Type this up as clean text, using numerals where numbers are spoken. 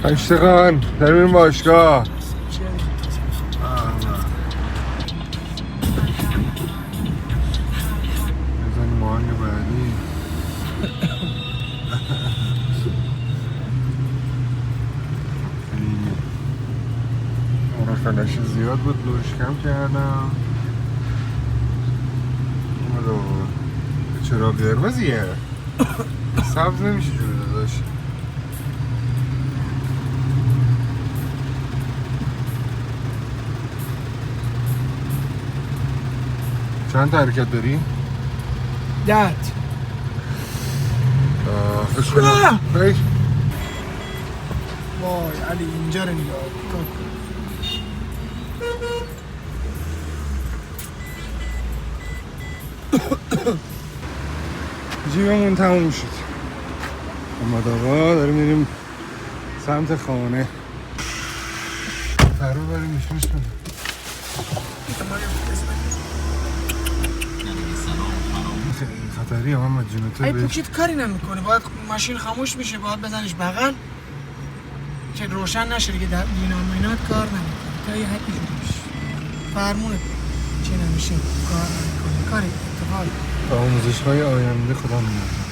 اشتقان داریم باشگاه. بزنیم آهنگ بعدی. فلش زیاد بود لوش کم کردم. چرا قرمزیه؟ سبز نمیشه جوری داداش. چند تا حرکت داری؟ 10. فکر کنم وای علی اینجا رو نگاه کن. جیبمون تموم شد. احمد آقا داریم میریم سمت خانه. فرو بریم میشمش کنیم. خیلی خطری هم محمد جون. ای پوکیت کاری نمیکنه، باید ماشین خاموش میشه، باید بزنش بغل که روشن نشه دیگه. در دینامینات کار نمیکنه تا یه حدی جوری میشه. فرمونه چی نمیشه کار نمیکنه. کاری اتفاقی آموزش های آینده خدا میاد.